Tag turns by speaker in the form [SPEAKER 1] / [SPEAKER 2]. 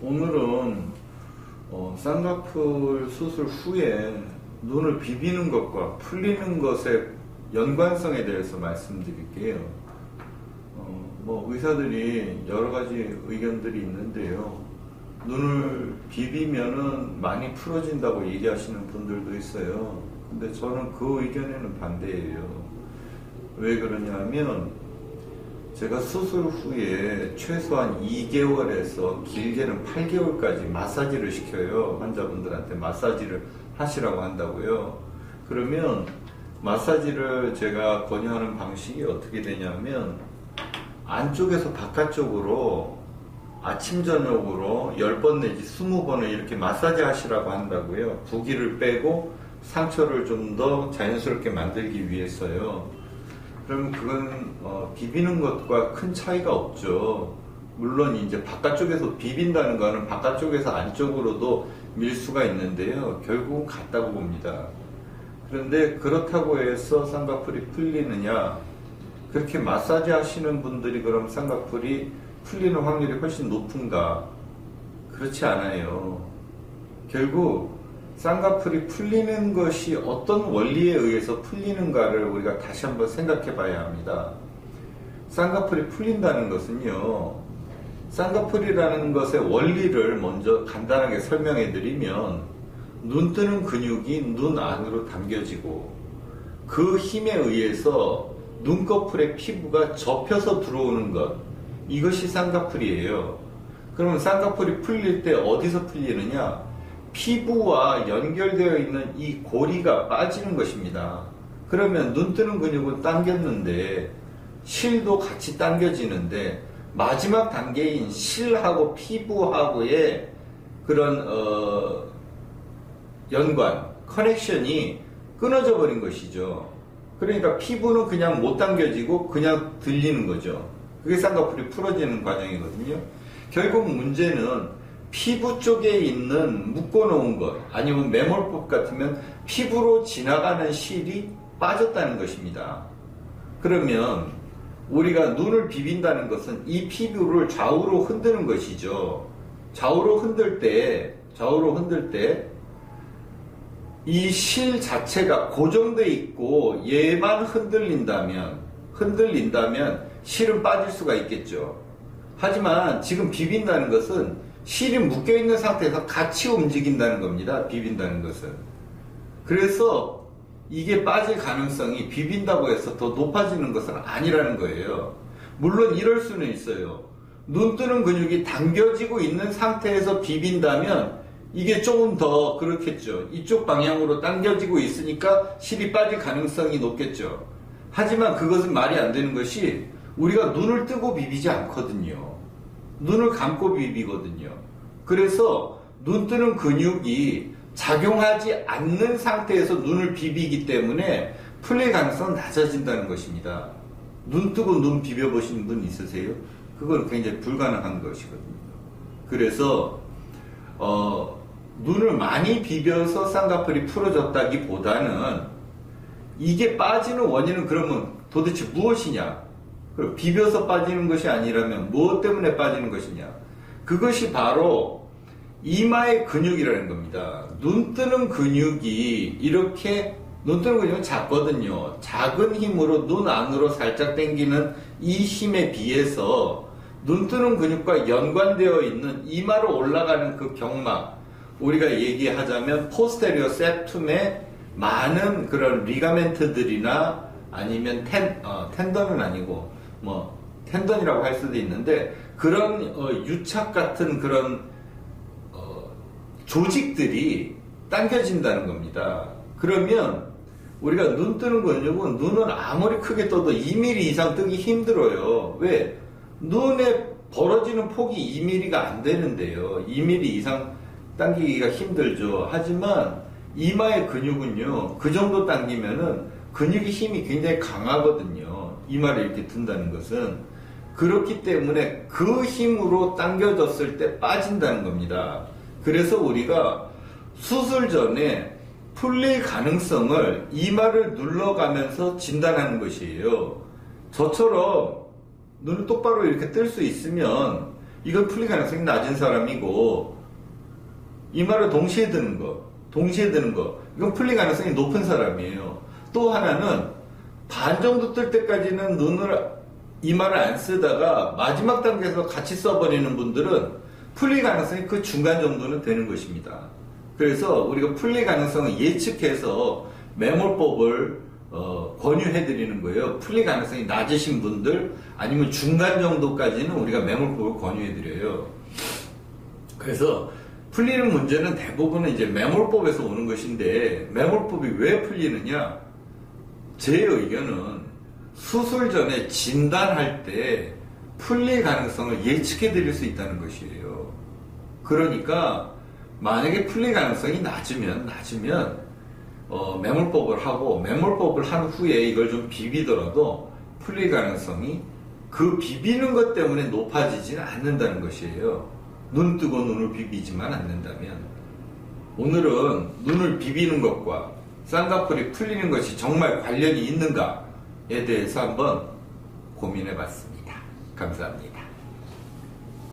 [SPEAKER 1] 오늘은 쌍꺼풀 수술 후에 눈을 비비는 것과 풀리는 것의 연관성에 대해서 말씀드릴게요. 의사들이 여러 가지 의견들이 있는데요. 눈을 비비면은 많이 풀어진다고 얘기하시는 분들도 있어요. 근데 저는 그 의견에는 반대예요. 왜 그러냐면 제가 수술 후에 최소한 2개월에서 길게는 8개월까지 마사지를 시켜요. 환자분들한테 마사지를 하시라고 한다고요. 그러면 마사지를 제가 권유하는 방식이 어떻게 되냐면 안쪽에서 바깥쪽으로 아침 저녁으로 10번 내지 20번을 이렇게 마사지 하시라고 한다고요. 부기를 빼고 상처를 좀 더 자연스럽게 만들기 위해서요. 그러면 그건 비비는 것과 큰 차이가 없죠. 물론 이제 바깥쪽에서 비빈다는 거는 바깥쪽에서 안쪽으로도 밀 수가 있는데요. 결국은 같다고 봅니다. 그런데 그렇다고 해서 쌍꺼풀이 풀리느냐? 그렇게 마사지 하시는 분들이 그럼 쌍꺼풀이 풀리는 확률이 훨씬 높은가? 그렇지 않아요. 결국 쌍꺼풀이 풀리는 것이 어떤 원리에 의해서 풀리는가를 우리가 다시 한번 생각해 봐야 합니다. 쌍꺼풀이 풀린다는 것은요, 쌍꺼풀이라는 것의 원리를 먼저 간단하게 설명해 드리면, 눈 뜨는 근육이 눈 안으로 당겨지고 그 힘에 의해서 눈꺼풀의 피부가 접혀서 들어오는 것, 이것이 쌍꺼풀이에요. 그러면 쌍꺼풀이 풀릴 때 어디서 풀리느냐? 피부와 연결되어 있는 이 고리가 빠지는 것입니다. 그러면 눈 뜨는 근육은 당겼는데 실도 같이 당겨지는데 마지막 단계인 실하고 피부하고의 그런 연관, 커넥션이 끊어져 버린 것이죠. 그러니까 피부는 그냥 못 당겨지고 그냥 들리는 거죠. 그게 쌍꺼풀이 풀어지는 과정이거든요. 결국 문제는 피부 쪽에 있는 묶어놓은 것, 아니면 매몰법 같으면 피부로 지나가는 실이 빠졌다는 것입니다. 그러면 우리가 눈을 비빈다는 것은 이 피부를 좌우로 흔드는 것이죠. 좌우로 흔들 때 이 실 자체가 고정되어 있고 얘만 흔들린다면 실은 빠질 수가 있겠죠. 하지만 지금 비빈다는 것은 실이 묶여있는 상태에서 같이 움직인다는 겁니다. 비빈다는 것은. 그래서 이게 빠질 가능성이 비빈다고 해서 더 높아지는 것은 아니라는 거예요. 물론 이럴 수는 있어요. 눈 뜨는 근육이 당겨지고 있는 상태에서 비빈다면 이게 조금 더 그렇겠죠. 이쪽 방향으로 당겨지고 있으니까 실이 빠질 가능성이 높겠죠. 하지만 그것은 말이 안 되는 것이 우리가 눈을 뜨고 비비지 않거든요. 눈을 감고 비비거든요. 그래서 눈 뜨는 근육이 작용하지 않는 상태에서 눈을 비비기 때문에 풀릴 가능성은 낮아진다는 것입니다. 눈 뜨고 눈 비벼보신 분 있으세요? 그건 굉장히 불가능한 것이거든요. 그래서 눈을 많이 비벼서 쌍꺼풀이 풀어졌다기보다는 이게 빠지는 원인은 그러면 도대체 무엇이냐? 비벼서 빠지는 것이 아니라면 무엇 때문에 빠지는 것이냐? 그것이 바로 이마의 근육이라는 겁니다. 눈 뜨는 근육이 이렇게, 눈 뜨는 근육은 작거든요. 작은 힘으로 눈 안으로 살짝 당기는 이 힘에 비해서 눈 뜨는 근육과 연관되어 있는 이마로 올라가는 그 경막, 우리가 얘기하자면 포스테리어 septum에 많은 그런 리가멘트들이나 아니면 텐던은 아니고 텐던이라고 할 수도 있는데 그런 유착 같은 그런 조직들이 당겨진다는 겁니다. 그러면 우리가 눈 뜨는 근육은 눈은 아무리 크게 떠도 2mm 이상 뜨기 힘들어요. 왜? 눈에 벌어지는 폭이 2mm가 안 되는데요. 2mm 이상 당기기가 힘들죠. 하지만 이마의 근육은요, 그 정도 당기면은 근육의 힘이 굉장히 강하거든요. 이마를 이렇게 든다는 것은. 그렇기 때문에 그 힘으로 당겨졌을 때 빠진다는 겁니다. 그래서 우리가 수술 전에 풀릴 가능성을 이마를 눌러가면서 진단하는 것이에요. 저처럼 눈을 똑바로 이렇게 뜰 수 있으면 이건 풀릴 가능성이 낮은 사람이고, 이마를 동시에 드는 거, 이건 풀릴 가능성이 높은 사람이에요. 또 하나는 반 정도 뜰 때까지는 이마를 안 쓰다가 마지막 단계에서 같이 써버리는 분들은 풀릴 가능성이 그 중간 정도는 되는 것입니다. 그래서 우리가 풀릴 가능성을 예측해서 매몰법을 권유해드리는 거예요. 풀릴 가능성이 낮으신 분들 아니면 중간 정도까지는 우리가 매몰법을 권유해드려요. 그래서 풀리는 문제는 대부분은 이제 매몰법에서 오는 것인데, 매몰법이 왜 풀리느냐? 제 의견은 수술 전에 진단할 때 풀릴 가능성을 예측해 드릴 수 있다는 것이에요. 그러니까 만약에 풀릴 가능성이 낮으면 매몰법을 하고, 매몰법을 한 후에 이걸 좀 비비더라도 풀릴 가능성이 그 비비는 것 때문에 높아지지는 않는다는 것이에요. 눈 뜨고 눈을 비비지만 않는다면. 오늘은 눈을 비비는 것과 쌍꺼풀이 풀리는 것이 정말 관련이 있는가에 대해서 한번 고민해 봤습니다. 감사합니다.